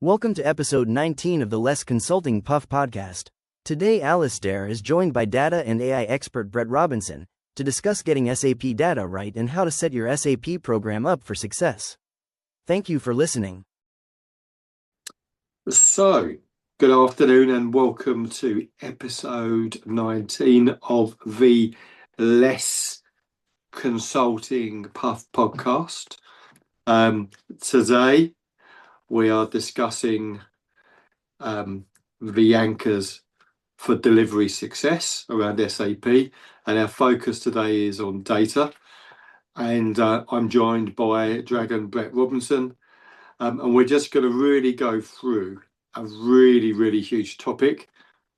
Welcome to episode 19 of the Less Consulting Puff podcast. Today, Alisdair is joined by data and AI expert Bret Robinson to discuss getting SAP data right and how to set your SAP program up for success. Thank you for listening. So, good afternoon and welcome to episode 19 of the Less Consulting Puff podcast. Today, we are discussing the anchors for delivery success around SAP, and our focus today is on data. And I'm joined by Dragon Bret Robinson, and we're just going to really go through a really huge topic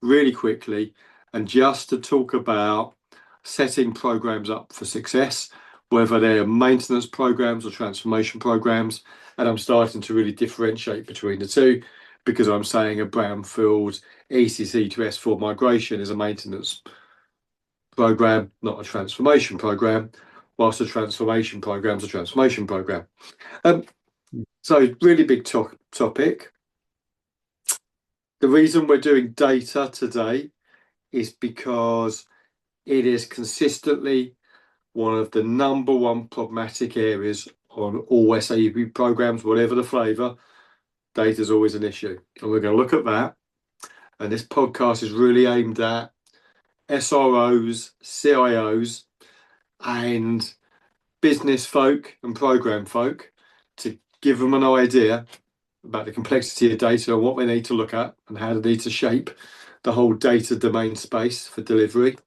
really quickly, and just to talk about setting programs up for success, whether they're maintenance programs or transformation programs. And I'm starting to really differentiate between the two, because I'm saying a brownfield ECC to S4 migration is a maintenance program, not a transformation program, whilst a transformation program is a transformation program. So really big topic. The reason we're doing data today is because it is consistently one of the number one problematic areas on all SAP programs, whatever the flavour. Data is always an issue, and we're going to look at that. And this podcast is really aimed at SROs, CIOs, and business folk and program folk, to give them an idea about the complexity of data and what they need to look at and how they need to shape the whole data domain space for delivery,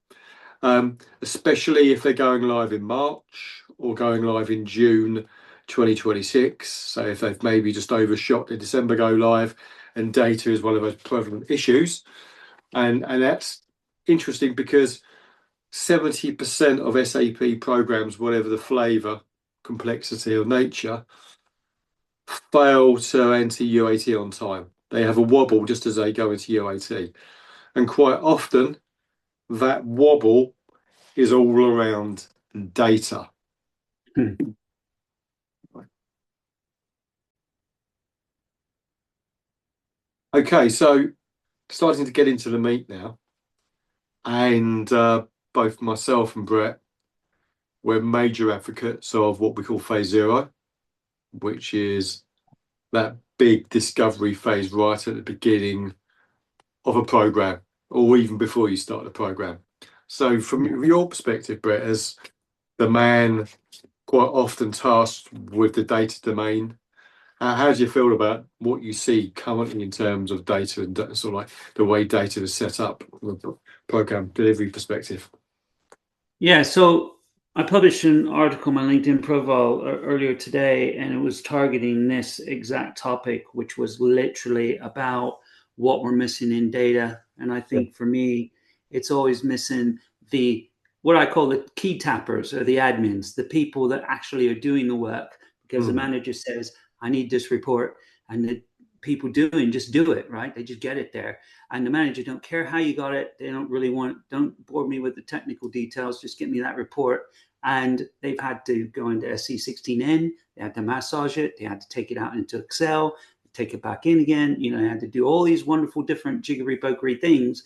especially if they're going live in March or going live in June 2026. So if they've maybe just overshot the December go live, and data is one of those prevalent issues. And that's interesting because 70% of SAP programs, whatever the flavour, complexity or nature, fail to enter UAT on time. They have a wobble just as they go into UAT. And quite often that wobble is all around data. Okay, so starting to get into the meat now, and both myself and Bret, we're major advocates of what we call phase zero, which is that big discovery phase right at the beginning of a program, or even before you start the program. So from your perspective, Bret, as the man quite often tasked with the data domain, how do you feel about what you see currently in terms of data and sort of like the way data is set up from a program delivery perspective? Yeah, so I published an article on my LinkedIn profile earlier today, and it was targeting this exact topic, which was literally about what we're missing in data. And I think for me, it's always missing what I call the key tappers, or the admins, the people that actually are doing the work, because the manager says, I need this report, and the people just do it, right? They just get it there. And the manager don't care how you got it. They don't bore me with the technical details. Just get me that report. And they've had to go into SC16N. They had to massage it. They had to take it out into Excel, take it back in again. They had to do all these wonderful different jiggery-pokery things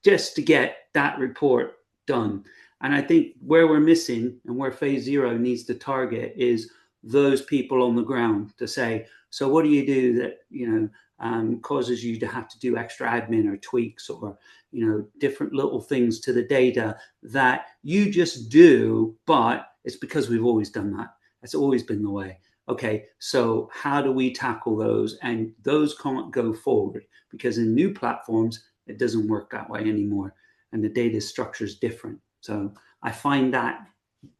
just to get that report done. And I think where we're missing, and where phase zero needs to target, is those people on the ground to say, so what do you do that causes you to have to do extra admin or tweaks or different little things to the data that you just do, but it's because we've always done that. That's always been the way. Okay, so how do we tackle those? And those can't go forward, because in new platforms it doesn't work that way anymore, and the data structure is different. So I find that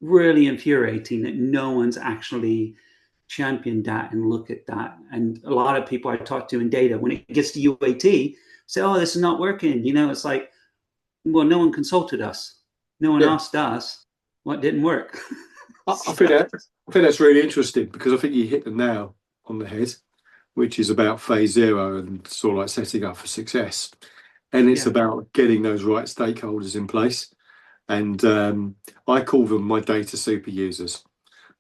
really infuriating that no one's actually championed that and look at that. And a lot of people I talk to in data, when it gets to UAT, say, oh, this is not working. It's like, well, no one consulted us. No one asked us what didn't work. I think that's really interesting, because I think you hit the nail on the head, which is about phase zero and sort of like setting up for success. And it's about getting those right stakeholders in place. And I call them my data super users.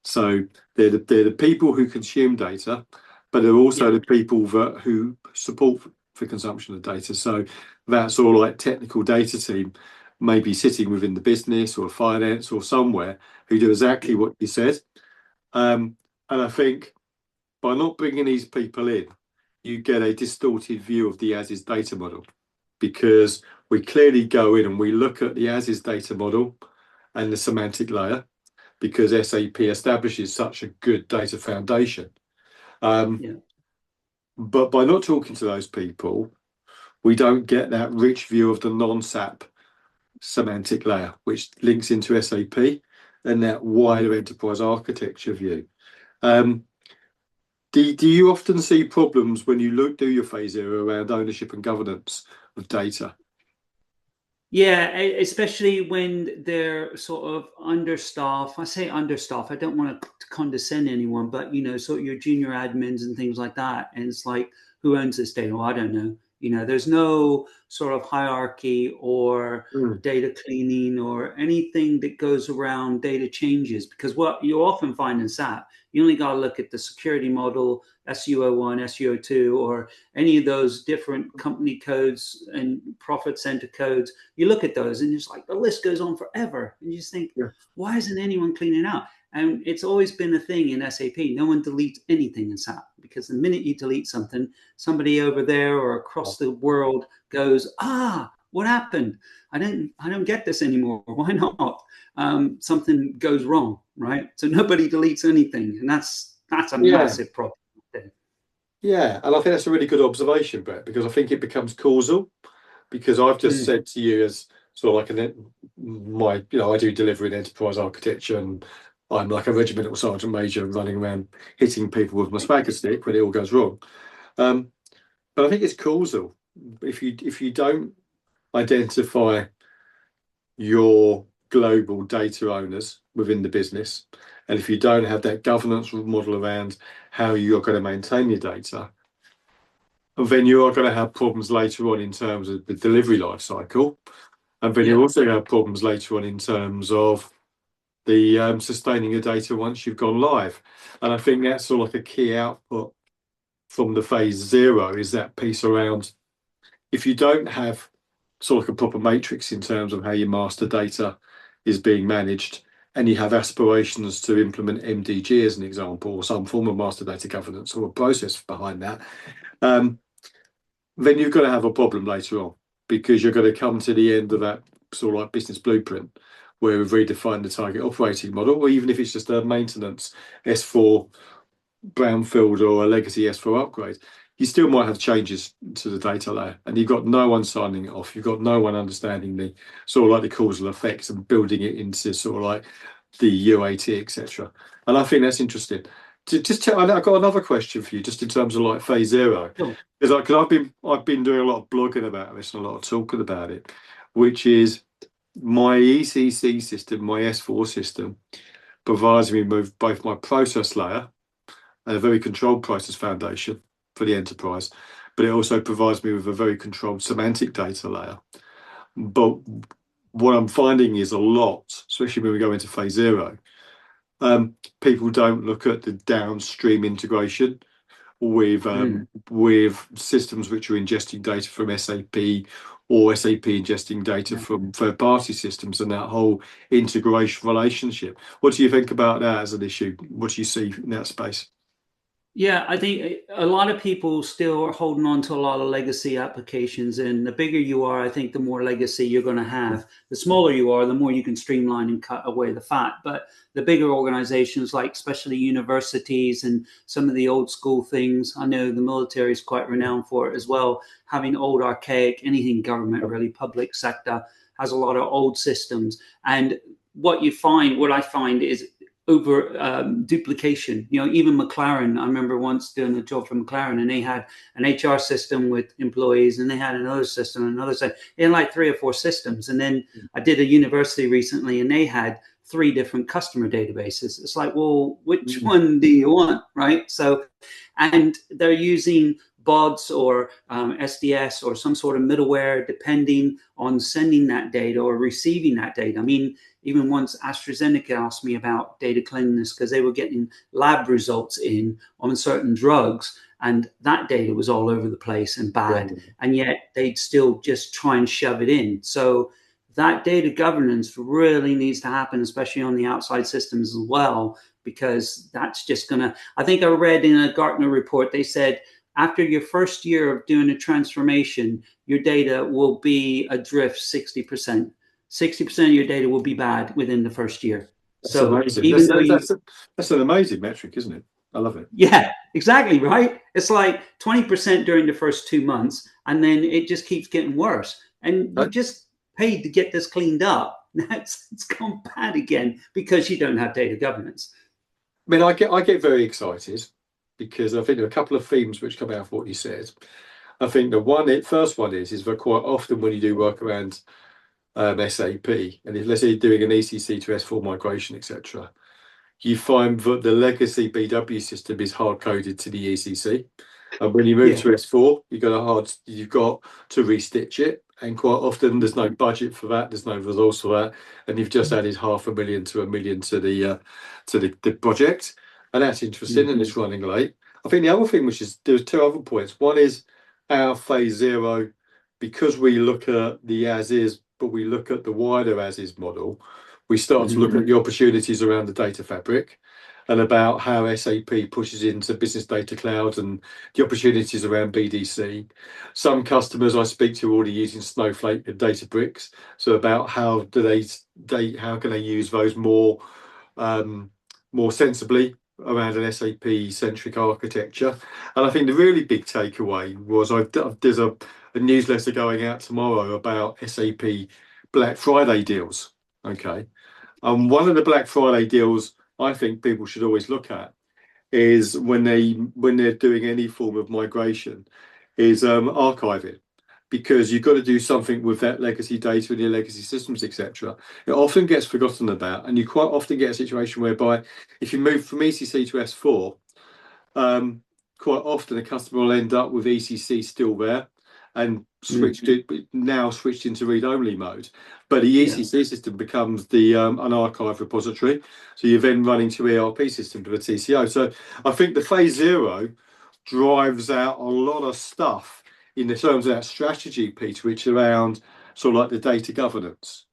So they're the people who consume data, but there are also the people who support for consumption of data. So that sort of like technical data team may be sitting within the business or finance or somewhere who do exactly what you said. And I think by not bringing these people in, you get a distorted view of the as-is data model, because we clearly go in and we look at the as-is data model and the semantic layer, because SAP establishes such a good data foundation. But by not talking to those people, we don't get that rich view of the non-SAP semantic layer, which links into SAP and that wider enterprise architecture view. Do you often see problems when you do your phase zero around ownership and governance of data? Yeah, especially when they're sort of understaffed. I say understaffed, I don't want to condescend anyone, but sort of your junior admins and things like that. And it's like, who owns this data? Well, I don't know. There's no sort of hierarchy or data cleaning or anything that goes around data changes, because what you often find in SAP, you only got to look at the security model, SUO1, SUO2, or any of those different company codes and profit center codes. You look at those and it's like the list goes on forever. And you just think, why isn't anyone cleaning out? And it's always been a thing in SAP. No one deletes anything in SAP, because the minute you delete something, somebody over there or across the world goes, what happened? I don't get this anymore. Why not? Something goes wrong, right? So nobody deletes anything, and that's a massive problem. Yeah, and I think that's a really good observation, Brett, because I think it becomes causal. Because I've just said to you, as sort of like I do delivery in enterprise architecture, and I'm like a regimental sergeant major running around hitting people with my swagger stick when it all goes wrong. But I think it's causal. If you don't identify your global data owners within the business, and if you don't have that governance model around how you're going to maintain your data, then you are going to have problems later on in terms of the delivery life cycle. And then you're also going to have problems later on in terms of the sustaining your data once you've gone live. And I think that's sort of like a key output from the phase zero, is that piece around, if you don't have sort of like a proper matrix in terms of how your master data is being managed, and you have aspirations to implement MDG as an example, or some form of master data governance or a process behind that, then you're going to have a problem later on, because you're going to come to the end of that sort of like business blueprint where we've redefined the target operating model, or even if it's just a maintenance S4 brownfield or a legacy S4 upgrade, you still might have changes to the data layer, and you've got no one signing it off. You've got no one understanding the sort of like the causal effects and building it into sort of like the UAT, etc. And I think that's interesting. Just tell, I've got another question for you, just in terms of like phase zero, because I've been doing a lot of blogging about this and a lot of talking about it, which is my ECC system, my S4 system, provides me with both my process layer and a very controlled process foundation for the enterprise, but it also provides me with a very controlled semantic data layer. But what I'm finding is a lot, especially when we go into phase zero, people don't look at the downstream integration with systems which are ingesting data from SAP, or SAP ingesting data from third-party systems, and that whole integration relationship. What do you think about that as an issue? What do you see in that space? Yeah, I think a lot of people still are holding on to a lot of legacy applications, and the bigger you are, I think the more legacy you're going to have. The smaller you are, the more you can streamline and cut away the fat. But the bigger organizations, like especially universities and some of the old school things, I know the military is quite renowned for it as well, having old archaic, anything government, really public sector, has a lot of old systems. And what I find is over duplication. Even McLaren, I remember once doing a job for McLaren, and they had an HR system with employees, and they had another system, another side. They had like 3 or 4 systems. And then I did a university recently, and they had 3 different customer databases. It's like, well, which one do you want, right? So, and they're using BODs or SDS or some sort of middleware, depending on sending that data or receiving that data. I mean, even once AstraZeneca asked me about data cleanliness because they were getting lab results in on certain drugs, and that data was all over the place and bad, and yet they'd still just try and shove it in. So that data governance really needs to happen, especially on the outside systems as well, because that's just going to, I think I read in a Gartner report, they said, after your first year of doing a transformation, your data will be adrift 60%. 60% of your data will be bad within the first year. That's so amazing. even That's an amazing metric, isn't it? I love it. Yeah, exactly, right? It's like 20% during the first 2 months, and then it just keeps getting worse. And you just paid to get this cleaned up. Now it's gone bad again because you don't have data governance. I mean, I get very excited because I think there are a couple of themes which come out of what you said. I think the first one is that quite often when you do work around SAP, and if let's say you're doing an ECC to S4 migration, etc., you find that the legacy BW system is hard coded to the ECC, and when you move to S4, you've got to restitch it, and quite often there's no budget for that, there's no resource for that, and you've just added $500,000 to $1 million to the project, and that's interesting, and it's running late. I think the other thing, there's two other points. One is our phase zero, because we look at the as is, but we look at the wider as is model. We start to look at the opportunities around the data fabric and about how SAP pushes into business data cloud and the opportunities around BDC. Some customers I speak to are already using Snowflake and Databricks. So about how can they use those more sensibly around an SAP centric architecture. And I think the really big takeaway was there's a newsletter going out tomorrow about SAP Black Friday deals. Okay. And one of the Black Friday deals I think people should always look at is when they're doing any form of migration is archiving, because you've got to do something with that legacy data and your legacy systems, etc. It often gets forgotten about, and you quite often get a situation whereby if you move from ECC to S4, quite often a customer will end up with ECC still there and switched into read-only mode, but the ECC system becomes an archive repository, so you're then running to ERP system to a TCO. So I think the phase zero drives out a lot of stuff in the terms of that strategy piece, which around sort of like the data governance,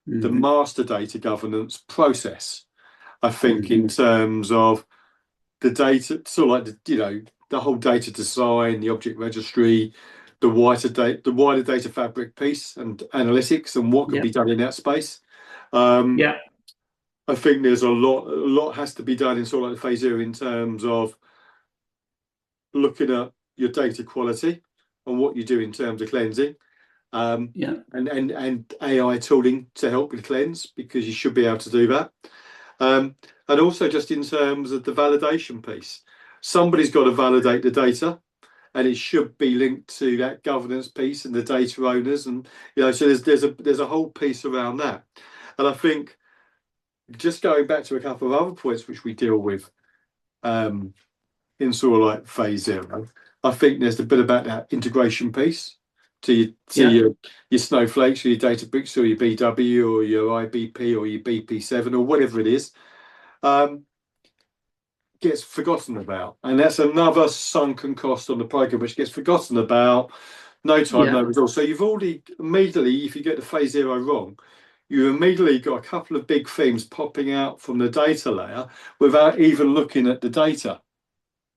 the master data governance process. I think in terms of the data, sort of like the whole data design, the object registry, the wider data fabric piece and analytics and what can be done in that space. I think there's a lot has to be done in sort of like the phase zero in terms of looking at your data quality and what you do in terms of cleansing, and AI tooling to help with cleanse, because you should be able to do that. And also just in terms of the validation piece, somebody's got to validate the data, and it should be linked to that governance piece and the data owners, and so there's a whole piece around that. And I think just going back to a couple of other points which we deal with in sort of like phase zero, I think there's a bit about that integration piece to your Snowflakes or your Databricks or your BW or your IBP or your BP7 or whatever it is. Gets forgotten about, and that's another sunken cost on the program which gets forgotten about. No time, no result. So you've already immediately, if you get the phase zero wrong, you immediately got a couple of big themes popping out from the data layer without even looking at the data,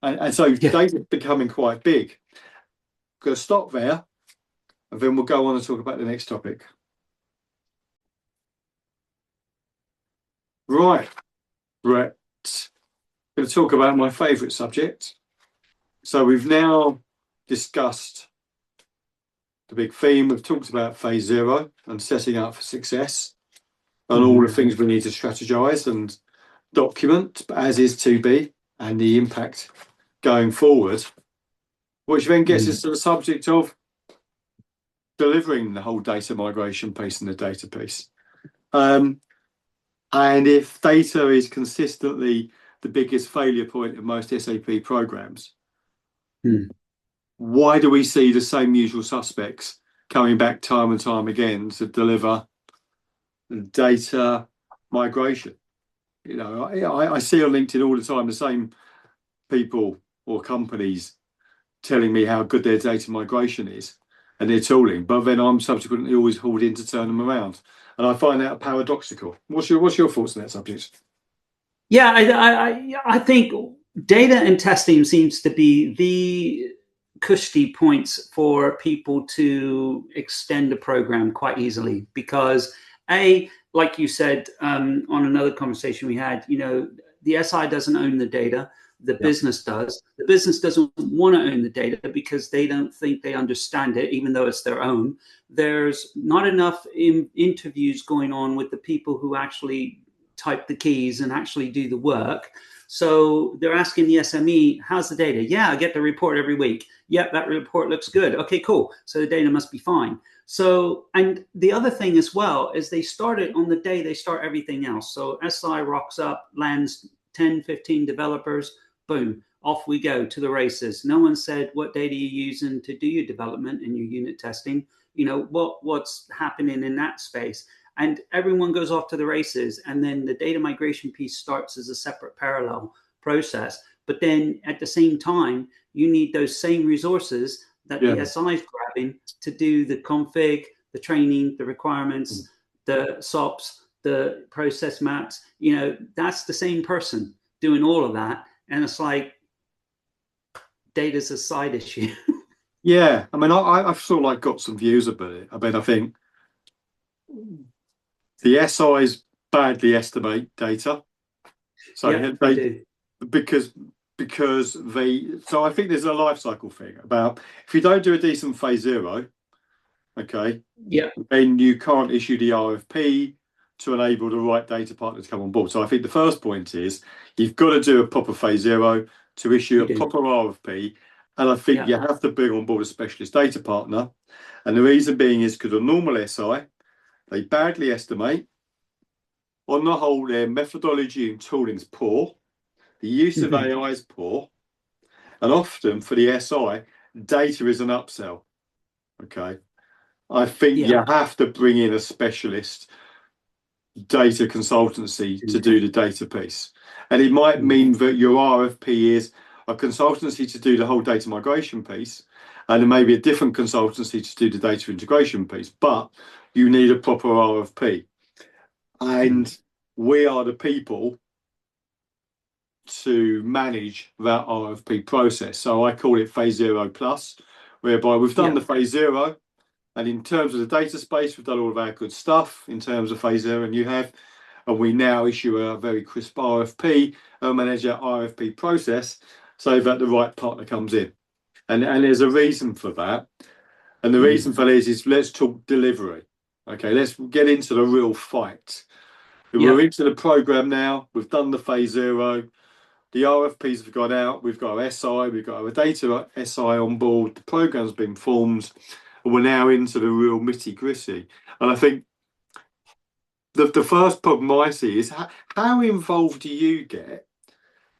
and so data becoming quite big. Going to stop there, and then we'll go on and talk about the next topic. Right, Brett. Going to talk about my favourite subject. So we've now discussed the big theme. We've talked about phase zero and setting up for success and all the things we need to strategize and document as is to be and the impact going forward, which then gets us to the subject of delivering the whole data migration piece and the data piece. And if data is consistently the biggest failure point of most SAP programs, why do we see the same usual suspects coming back time and time again to deliver data migration. You know, I see on LinkedIn all the time the same people or companies telling me how good their data migration is and their tooling, but then I'm subsequently always hauled in to turn them around, and I find that paradoxical. What's your thoughts on that subject? Yeah, I think data and testing seems to be the cushy points for people to extend a program quite easily, because like you said, on another conversation we had, the SI doesn't own the data, the business does. The business doesn't want to own the data because they don't think they understand it, even though it's their own. There's not enough interviews going on with the people who actually type the keys and actually do the work. So they're asking the SME, how's the data? Yeah, I get the report every week. Yep, that report looks good. Okay, cool. So the data must be fine. So, and the other thing as well is they start it on the day they start everything else. So SI rocks up, lands 10, 15 developers, boom, off we go to the races. No one said, what data you're using to do your development and your unit testing? What's happening in that space? And everyone goes off to the races, and then the data migration piece starts as a separate parallel process. But then at the same time, you need those same resources that the SI is grabbing to do the config, the training, the requirements, the SOPs, the process maps. That's the same person doing all of that. And it's like data's a side issue. Yeah, I mean, I've sort of like got some views about it. I think the SIs badly estimate data. So they do. because so I think there's a life cycle thing about, if you don't do a decent phase zero, okay, then you can't issue the RFP to enable the right data partner to come on board. So I think the first point is you've got to do a proper phase zero to issue a proper RFP. And I think you have to bring on board a specialist data partner. And the reason being is because a normal SI, they badly estimate. On the whole, their methodology and tooling is poor. The use of AI is poor. And often for the SI, data is an upsell. Okay. I think you have to bring in a specialist data consultancy to do the data piece. And it might mean that your RFP is a consultancy to do the whole data migration piece, and then maybe a different consultancy to do the data integration piece, but you need a proper RFP. And we are the people to manage that RFP process. So I call it phase 0+, whereby we've done the phase 0. And in terms of the data space, we've done all of our good stuff in terms of phase 0, and you have. And we now issue a very crisp RFP and manage our RFP process so that the right partner comes in. And there's a reason for that. And the reason for this is, let's talk delivery. Okay, let's get into the real fight. We're into the program now. We've done the phase 0. The RFPs have gone out. We've got our SI. We've got our data SI on board. The program's been formed. And we're now into the real nitty-gritty. And I think the first problem I see is how involved do you get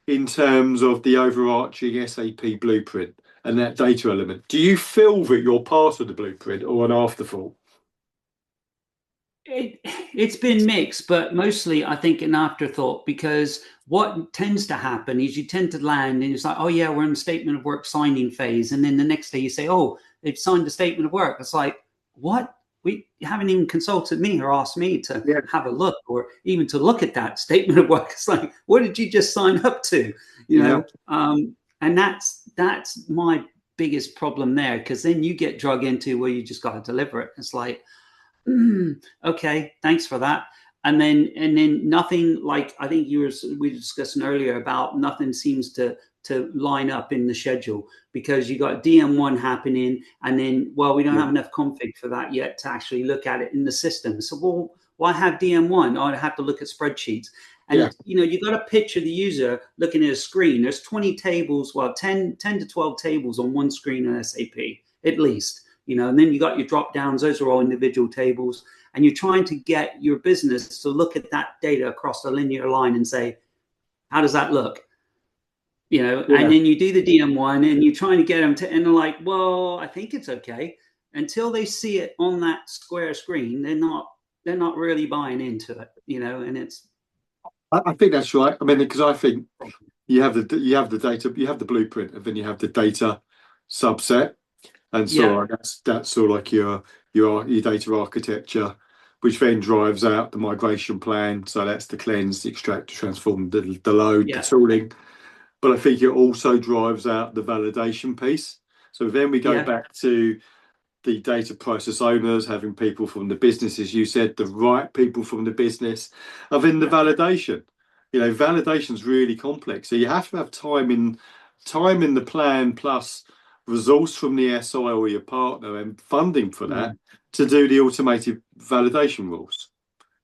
in terms of the overarching SAP blueprint and that data element? Do you feel that you're part of the blueprint or an afterthought? It's been mixed, but mostly I think an afterthought, because what tends to happen is you tend to land and it's like, oh yeah, we're in the statement of work signing phase. And then the next day you say, oh, they've signed the statement of work. It's like, what? We haven't even consulted me or asked me to have a look, or even to look at that statement of work. It's like, what did you just sign up to? And that's my biggest problem there, because then you get drug into where you just got to deliver it. It's like, okay, thanks for that. And then nothing, like I think we were discussing earlier about, nothing seems to line up in the schedule, because you got DM1 happening, and then, well, we don't have enough config for that yet to actually look at it in the system. So, well, why have DM1? Oh, I have to look at spreadsheets. And, you got a picture of the user looking at a screen. There's 20 tables, 10 to 12 tables on one screen in SAP, at least. And then you got your drop downs. Those are all individual tables. And you're trying to get your business to look at that data across a linear line and say, how does that look? And then you do the DM1 and you're trying to get them to, and they're like, well, I think it's okay. Until they see it on that square screen, they're they're not really buying into it, you know, and it's. I think that's right. I mean, because I think you have the data, you have the blueprint, and then you have the data subset, and so that's sort of like your data architecture, which then drives out the migration plan. So that's the cleanse, the extract, the transform, the load, the tooling. But I think it also drives out the validation piece. So then we go back to the data process owners, having people from the business, as you said, the right people from the business, and then the validation. You know, validation is really complex. So you have to have time in the plan plus resource from the SI or your partner and funding for that to do the automated validation rules.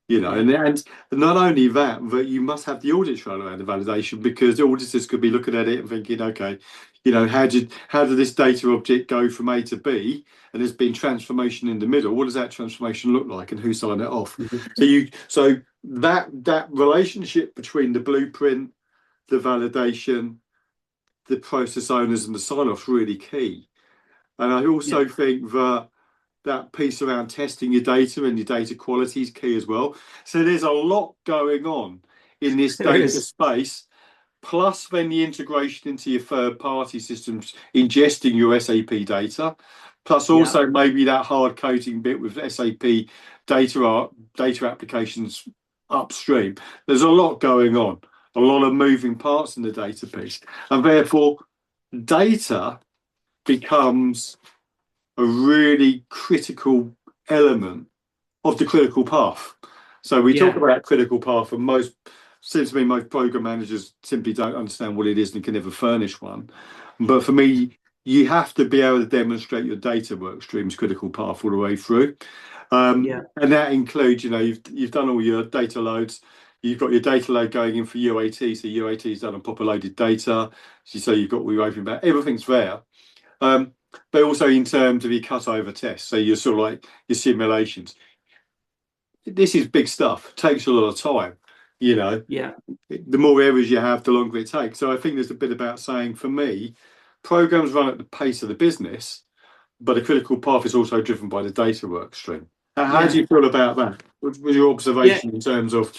You know, and not only that, but you must have the audit trail around the validation, because the auditors could be looking at it and thinking, okay, you know, how did this data object go from A to B, and there's been transformation in the middle. What does that transformation look like, and who signed it off? So that relationship between the blueprint, the validation, the process owners, and the sign-off is really key. And I also think that piece around testing your data and your data quality is key as well. So there's a lot going on in this data space, plus then the integration into your third-party systems, ingesting your SAP data, plus also maybe that hard coding bit with SAP data applications upstream. There's a lot going on, a lot of moving parts in the data piece, and therefore data becomes a really critical element of the critical path. So we talk about critical path, and seems to me most program managers simply don't understand what it is and can never furnish one. But for me, you have to be able to demonstrate your data work streams critical path all the way through. And that includes, you know, you've done all your data loads. You've got your data load going in for UAT, so UAT is done on proper loaded data. So you've got what we're writing about. Everything's there. But also in terms of your cutover tests, so you're sort of like your simulations. This is big stuff. It takes a lot of time, you know. The more areas you have, the longer it takes. So I think there's a bit about saying, for me, programs run at the pace of the business, but a critical path is also driven by the data work stream. How do you feel about that? What was your observation in terms of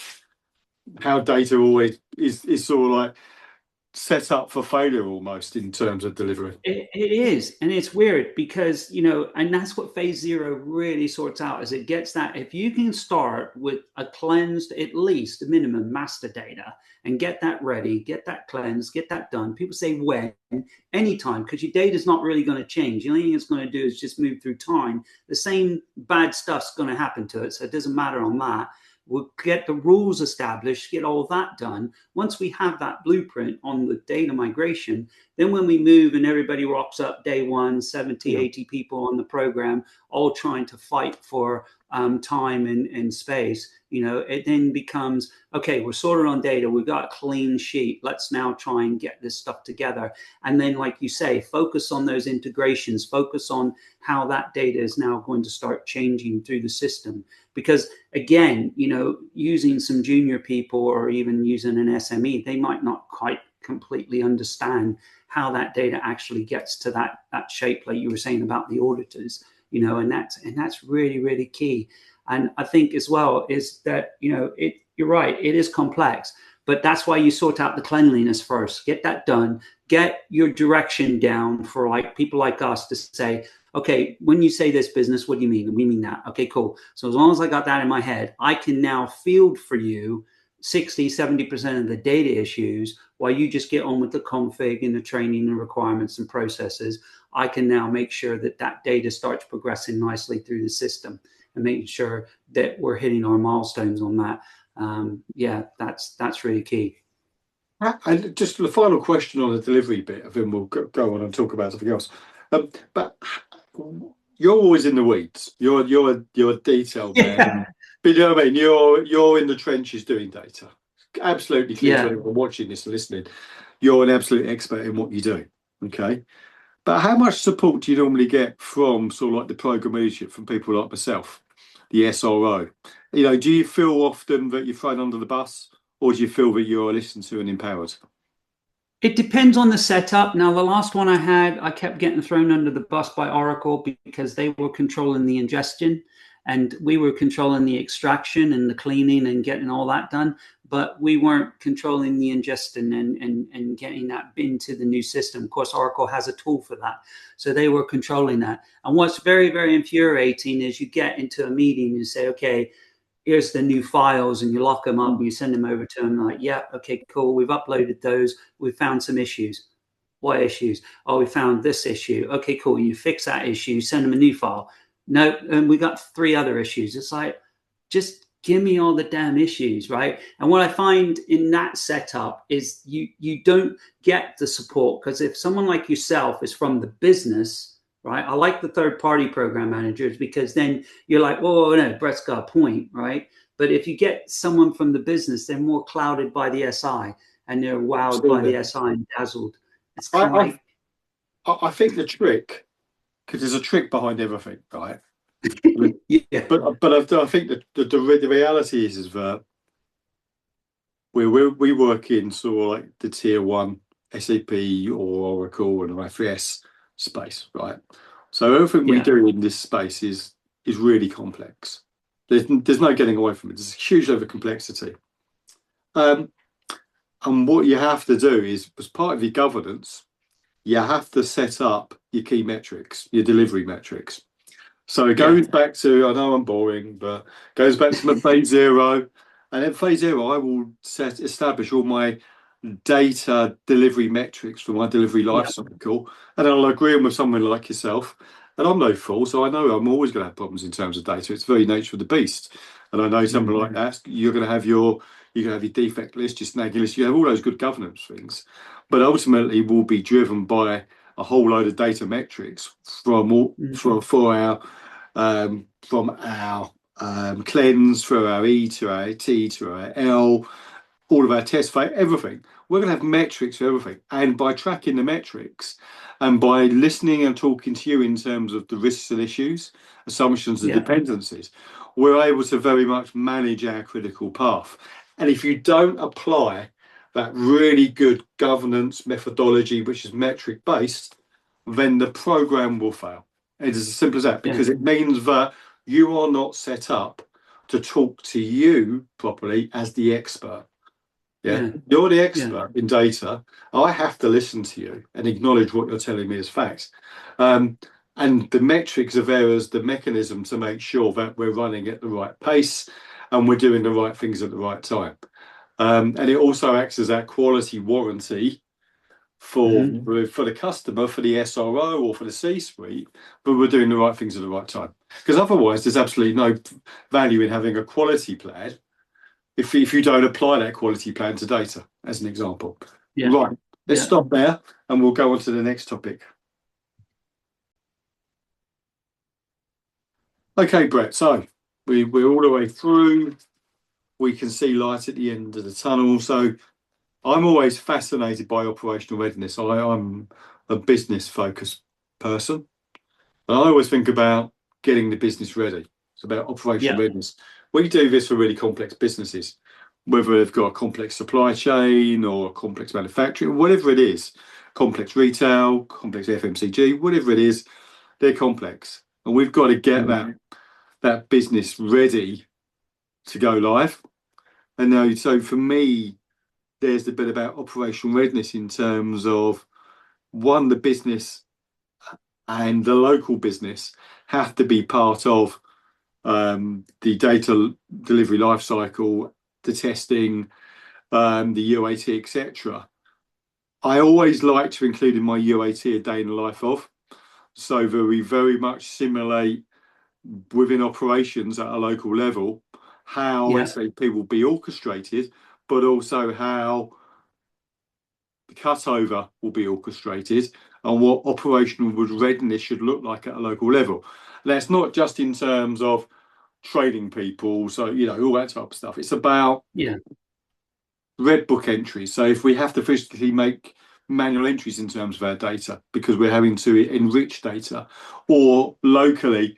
how data always is sort of like set up for failure almost in terms of delivery? It is, and it's weird because, you know, and that's what phase 0 really sorts out, is it gets that, if you can start with a cleansed, at least a minimum master data, and get that ready, get that cleansed, get that done. People say when, anytime, because your data is not really going to change. The only thing it's going to do is just move through time. The same bad stuff's going to happen to it, so it doesn't matter on that. We'll get the rules established, get all that done. Once we have that blueprint on the data migration, then when we move and everybody rocks up day one, 70, 80 people on the program, all trying to fight for time and space, you know, it then becomes, okay, we're sorted on data, we've got a clean sheet, let's now try and get this stuff together. And then, like you say, focus on those integrations, focus on how that data is now going to start changing through the system. Because again, you know, using some junior people or even using an SME, they might not quite completely understand how that data actually gets to that shape, like you were saying about the auditors, you know, and that's really, really key. And I think as well is that, you know, you're right, it is complex, but that's why you sort out the cleanliness first, get that done, get your direction down for like people like us to say, okay, when you say this business, what do you mean? We mean that. Okay, cool. So as long as I got that in my head, I can now field for you 60, 70% of the data issues while you just get on with the config and the training and requirements and processes. I can now make sure that that data starts progressing nicely through the system and making sure that we're hitting our milestones on that. That's really key. And just the final question on the delivery bit, and then we'll go on and talk about something else. But you're always in the weeds. You're a detail man. But you know what I mean? You're in the trenches doing data. Absolutely clear to anyone watching this and listening. You're an absolute expert in what you do. Okay. But how much support do you normally get from sort of like the program leadership, from people like myself, the SRO? You know, do you feel often that you're thrown under the bus, or do you feel that you're listened to and empowered? It depends on the setup. Now, the last one I had, I kept getting thrown under the bus by Oracle because they were controlling the ingestion. and we were controlling the extraction and the cleaning and getting all that done, but we weren't controlling the ingestion and getting that into the new system. Of course, Oracle has a tool for that. So they were controlling that. And what's very, very infuriating is you get into a meeting and you say, okay, here's the new files, and you lock them up and you send them over to them like, yeah, okay, cool. We've uploaded those. We found some issues. What issues? Oh, we found this issue. Okay, cool. You fix that issue, send them a new file. No, and we got 3 other issues. It's like, just give me all the damn issues, right? And what I find in that setup is you don't get the support, because if someone like yourself is from the business, right? I like the third-party program managers, because then you're like, oh, no, Brett's got a point, right? But if you get someone from the business, they're more clouded by the SI, and they're wowed by the SI and dazzled. It's kind of I think the trick, because there's a trick behind everything, right? yeah. But I think that the reality is that we work in sort of like the tier 1 SAP or Oracle and IFS space, right? So everything we do in this space is really complex. There's no getting away from it. There's a huge level of complexity. And what you have to do is, as part of your governance, you have to set up your key metrics, your delivery metrics. So it goes back to, I know I'm boring, but goes back to my phase 0. And at phase 0, I will establish all my data delivery metrics for my delivery life cycle. And I'll agree with someone like yourself. And I'm no fool, so I know I'm always going to have problems in terms of data. It's the very nature of the beast. And I know something like that, you're going to have your defect list, your snagging list, you have all those good governance things. But ultimately will be driven by a whole load of data metrics from our cleanse, through our E to our T to our L, all of our test phase, everything. We're going to have metrics for everything. And by tracking the metrics and by listening and talking to you in terms of the risks and issues, assumptions and dependencies, we're able to very much manage our critical path. And if you don't apply that really good governance methodology, which is metric based, then the program will fail. It is as simple as that, because it means that you are not set up to talk to you properly as the expert. You're the expert in data. I have to listen to you and acknowledge what you're telling me as facts. And the metrics are there as the mechanism to make sure that we're running at the right pace and we're doing the right things at the right time. And it also acts as that quality warranty for the customer, for the SRO or for the C-suite, but we're doing the right things at the right time. Because otherwise, there's absolutely no value in having a quality plan if you don't apply that quality plan to data, as an example. Right, let's stop there and we'll go on to the next topic. Okay, Brett, so we're all the way through. We can see light at the end of the tunnel. So I'm always fascinated by operational readiness. I'm a business-focused person. And I always think about getting the business ready. It's about operational readiness. We do this for really complex businesses, whether they've got a complex supply chain or a complex manufacturing, whatever it is, complex retail, complex FMCG, whatever it is, they're complex. And we've got to get that business ready to go live. And so for me, there's the bit about operational readiness in terms of, one, the business and the local business have to be part of the data delivery lifecycle, the testing, the UAT, etc. I always like to include in my UAT a day in the life of, so that we very much simulate within operations at a local level how SAP will be orchestrated, but also how the cutover will be orchestrated and what operational readiness should look like at a local level. That's not just in terms of training people, so all that type of stuff. It's about red book entries. So if we have to physically make manual entries in terms of our data because we're having to enrich data, or locally,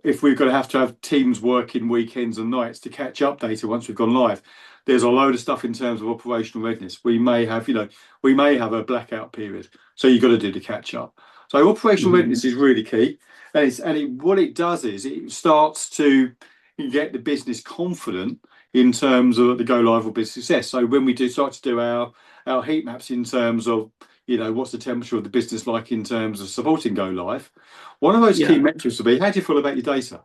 if we're going to have teams working weekends and nights to catch up data once we've gone live, there's a load of stuff in terms of operational readiness. We may have, a blackout period, so you've got to do the catch up. So operational readiness is really key, and what it does is it starts to get the business confident in terms of the go live or business success. So when we do start to do our heat maps in terms of, you know, what's the temperature of the business like in terms of supporting go live, one of those key metrics will be, how do you feel about your data?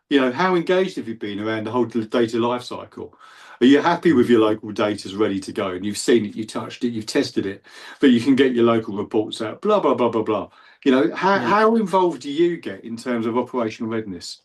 You know, how engaged have you been around the whole data life cycle? Are you happy with your local data's ready to go? And you've seen it, you touched it, you've tested it, but you can get your local reports out, blah, blah, blah, blah, blah. You know, how involved do you get in terms of operational readiness?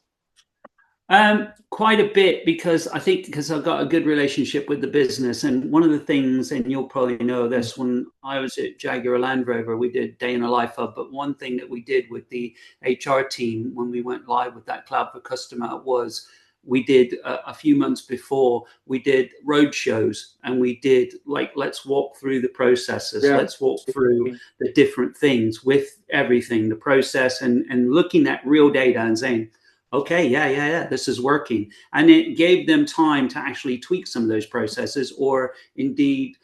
Quite a bit, because I think because I've got a good relationship with the business. And one of the things, and you'll probably know this, when I was at Jaguar Land Rover, we did Day in a Life of, but one thing that we did with the HR team when we went live with that cloud for customer was we did a few months before, we did road shows, and we did like, let's walk through the processes. Let's walk through the different things with everything, the process, and looking at real data and saying, okay, yeah, this is working. And it gave them time to actually tweak some of those processes, or indeed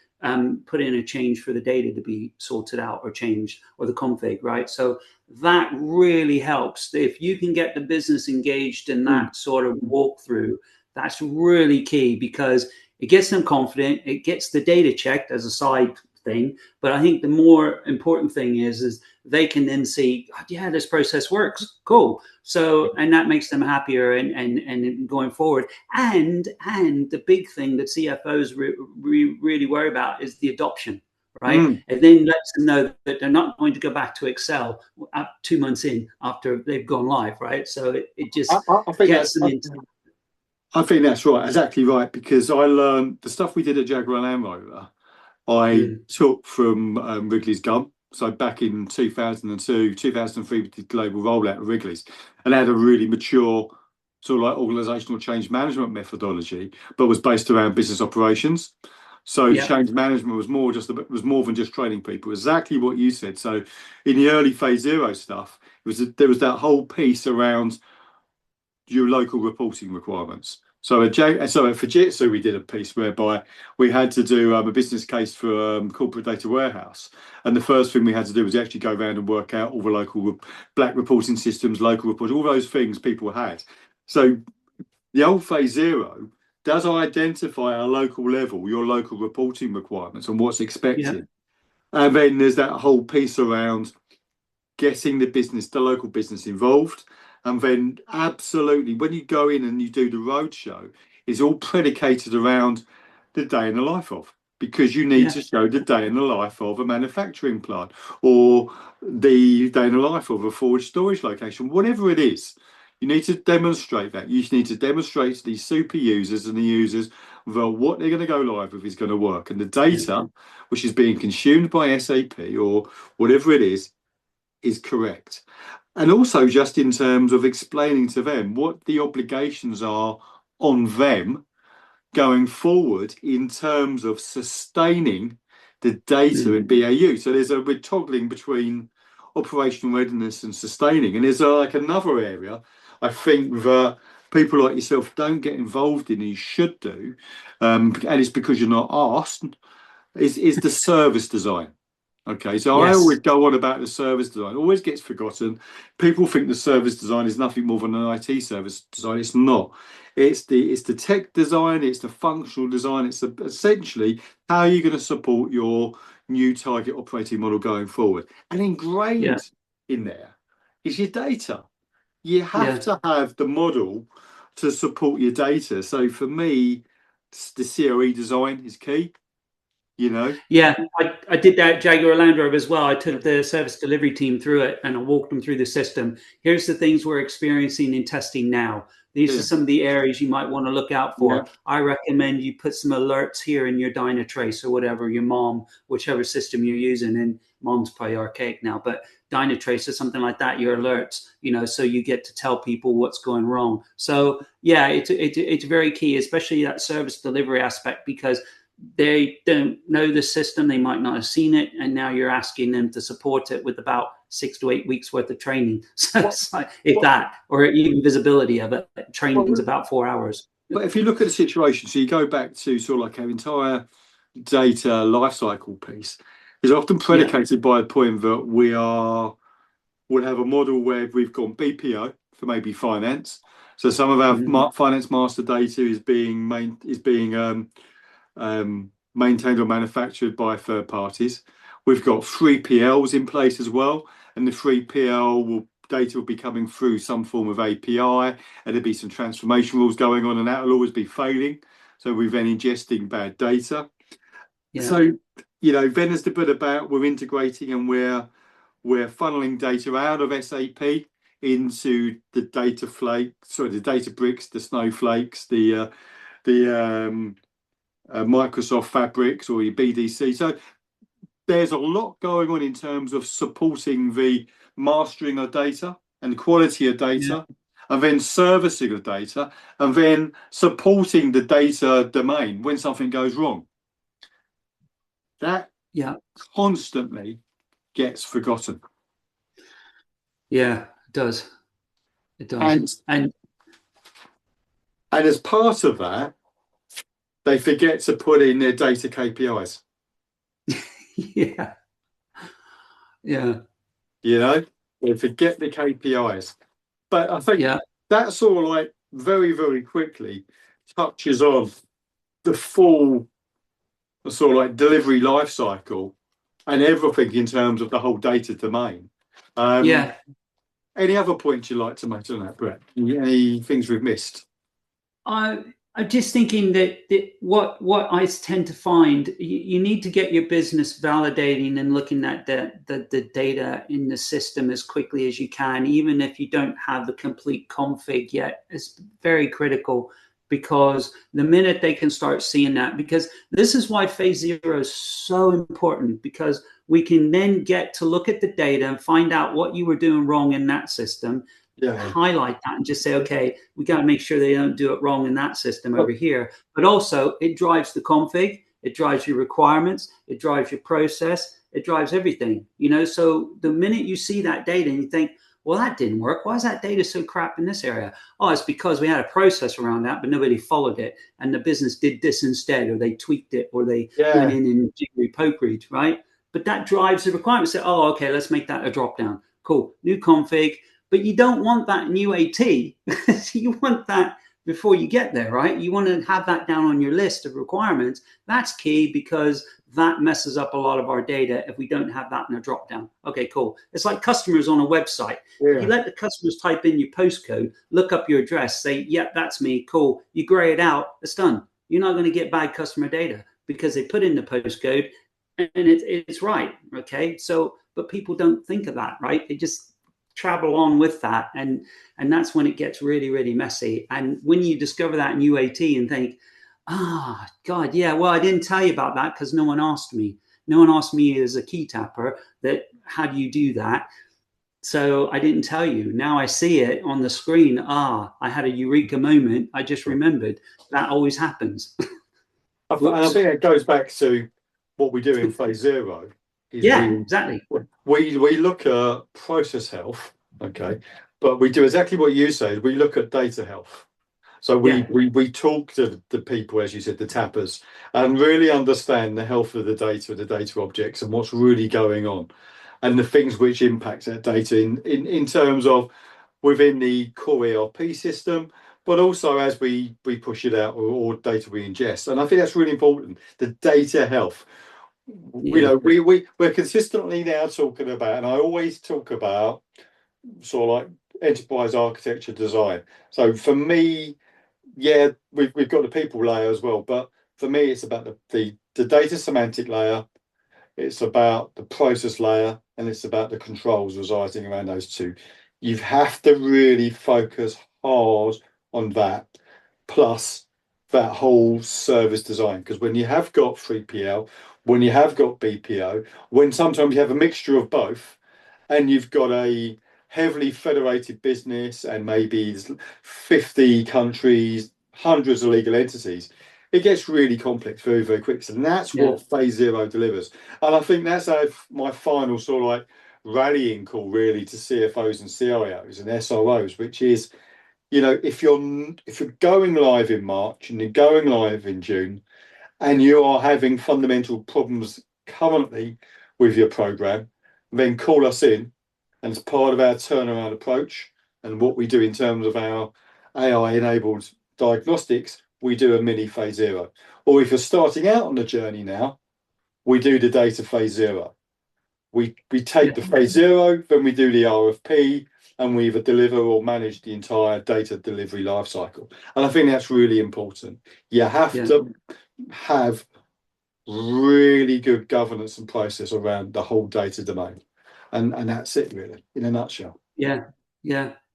put in a change for the data to be sorted out or changed, or the config, right? So that really helps. If you can get the business engaged in that sort of walkthrough, that's really key, because it gets them confident, it gets the data checked as a side thing. But I think the more important thing is they can then see, oh, yeah, this process works, cool. So, and that makes them happier and going forward. And the big thing that CFOs really worry about is the adoption, right? And then lets them know that they're not going to go back to Excel 2 months in after they've gone live, right? So it just gets them into. I think that's right, exactly right, because I learned the stuff we did at Jaguar Land Rover, I took from Wrigley's Gum. So back in 2002, 2003, we did global rollout of Wrigley's, and had a really mature sort of like organizational change management methodology, but was based around business operations. So change management was more than just training people. Exactly what you said. So in the early phase zero stuff, there was that whole piece around your local reporting requirements. So at Fujitsu, we did a piece whereby we had to do a business case for corporate data warehouse. And the first thing we had to do was actually go around and work out all the local black reporting systems, local reporting, all those things people had. So the old phase zero does identify at a local level your local reporting requirements and what's expected. And then there's that whole piece around getting the local business involved. And then absolutely, when you go in and you do the roadshow, it's all predicated around the day in the life of, because you need to show the day in the life of a manufacturing plant, or the day in the life of a forward storage location, whatever it is. You need to demonstrate that. You need to demonstrate to these super users and the users that what they're going to go live with is going to work. And the data, which is being consumed by SAP or whatever it is correct. And also just in terms of explaining to them what the obligations are on them going forward in terms of sustaining the data in BAU. So we're toggling between operational readiness and sustaining. And there's like another area I think that people like yourself don't get involved in, and you should do, and it's because you're not asked, is the service design. Okay, so I always go on about the service design. It always gets forgotten. People think the service design is nothing more than an IT service design. It's not. It's the tech design. It's the functional design. It's essentially how you're going to support your new target operating model going forward. And ingrained in there is your data. You have to have the model to support your data. So for me, the COE design is key. You know? Yeah, I did that at Jaguar Land Rover as well. I took the service delivery team through it and I walked them through the system. Here's the things we're experiencing in testing now. These are some of the areas you might want to look out for. I recommend you put some alerts here in your Dynatrace or whatever, your MOM, whichever system you're using. And MOM's probably archaic now, but Dynatrace or something like that, your alerts, you know, so you get to tell people what's going wrong. So yeah, it's very key, especially that service delivery aspect, because they don't know the system, they might not have seen it, and now you're asking them to support it with about 6 to 8 weeks worth of training. So it's like, or even visibility of it, training's about 4 hours. But if you look at the situation, so you go back to sort of like our entire data lifecycle piece, is often predicated by the point that we are we'll have a model where we've gone BPO for maybe finance. So some of our finance master data is being maintained or manufactured by third parties. We've got 3PLs in place as well, and the 3PL data will be coming through some form of API, and there'll be some transformation rules going on, and that will always be failing. So we're then ingesting bad data. Yeah. So, then there's the bit about we're integrating and we're funneling data out of SAP into the data bricks, the snowflakes, the Microsoft Fabrics or your BDC. So there's a lot going on in terms of supporting the mastering of data and quality of data, and then servicing of data, and then supporting the data domain when something goes wrong. That constantly gets forgotten. Yeah, it does. It does. And as part of that, they forget to put in their data KPIs. Yeah. They forget the KPIs. But I think that sort of very, very quickly touches on the full sort of delivery life cycle and everything in terms of the whole data domain. Any other points you'd like to make on that, Bret? Any things we've missed? I'm just thinking that what I tend to find, you need to get your business validating and looking at the data in the system as quickly as you can, even if you don't have the complete config yet. It's very critical, because the minute they can start seeing that, because this is why phase 0 is so important, because we can then get to look at the data and find out what you were doing wrong in that system, highlight that and just say, okay, we got to make sure they don't do it wrong in that system over here. But also it drives the config, it drives your requirements, it drives your process, it drives everything, so the minute you see that data and you think, well, that didn't work. Why is that data so crap in this area? Oh, it's because we had a process around that, but nobody followed it. And the business did this instead, or they tweaked it, or they went in and jiggery pokery, right? But that drives the requirement. Say, oh, okay, let's make that a drop down. Cool, new config. But you don't want that new AT. You want that before you get there, right? You want to have that down on your list of requirements. That's key, because that messes up a lot of our data if we don't have that in a drop down. Okay, cool. It's like customers on a website. You let the customers type in your postcode, look up your address, say, yep, that's me, cool. You gray it out, it's done. You're not going to get bad customer data because they put in the postcode and it's right, okay? So, but people don't think of that, right? They just travel on with that, and that's when it gets really, really messy. And when you discover that in UAT and think, God, well, I didn't tell you about that because no one asked me. No one asked me as a key tapper that, how do you do that? So I didn't tell you. Now I see it on the screen. I had a eureka moment. I just remembered. That always happens. I think it goes back to what we do in phase 0. Exactly. We look at process health, okay, but we do exactly what you said. We look at data health. So we talk to the people, as you said, the tappers, and really understand the health of the data objects, and what's really going on, and the things which impact that data in terms of within the core ERP system, but also as we push it out, or data we ingest. And I think that's really important, the data health. We're consistently now talking about, and I always talk about sort of like enterprise architecture design. So for me, we've got the people layer as well, but for me it's about the data semantic layer, it's about the process layer, and it's about the controls residing around those two. You have to really focus hard on that, plus that whole service design, because when you have got 3PL, when you have got BPO, when sometimes you have a mixture of both, and you've got a heavily federated business and maybe 50 countries, hundreds of legal entities, it gets really complex very, very quick. So that's what phase 0 delivers. And I think that's my final sort of like rallying call really to CFOs and CIOs and SROs, which is, if you're going live in March and you're going live in June, and you are having fundamental problems currently with your program, then call us in, And as part of our turnaround approach and what we do in terms of our AI-enabled diagnostics, we do a mini phase 0. Or if you're starting out on the journey now, we do the data phase 0. We take the phase 0, then we do the RFP, and we either deliver or manage the entire data delivery lifecycle. And I think that's really important. You have to have really good governance and process around the whole data domain. And that's it, really, in a nutshell. Yeah,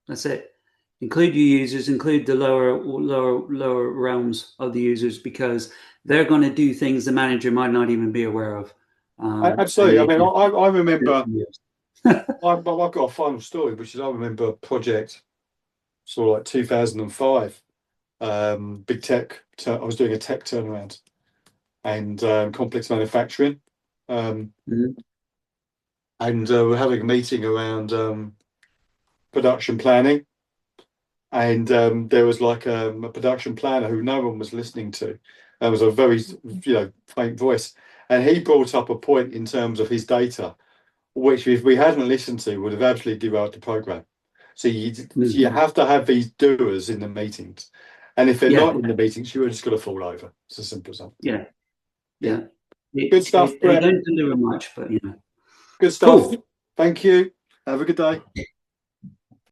that's it. Include your users, include the lower realms of the users, because they're going to do things the manager might not even be aware of. Absolutely. I mean, I remember, I've got a final story, which is I remember a project sort of like 2005, big tech. I was doing a tech turnaround and complex manufacturing. And we're having a meeting around production planning. And there was like a production planner who no one was listening to. There was a very, faint voice. And he brought up a point in terms of his data, which if we hadn't listened to, would have absolutely derailed the program. So you have to have these doers in the meetings. And if they're not in the meetings, you're just going to fall over. It's as simple as that. Yeah. Good stuff, They Bret. don't deliver much, but Good stuff. Cool. Thank you. Have a good day.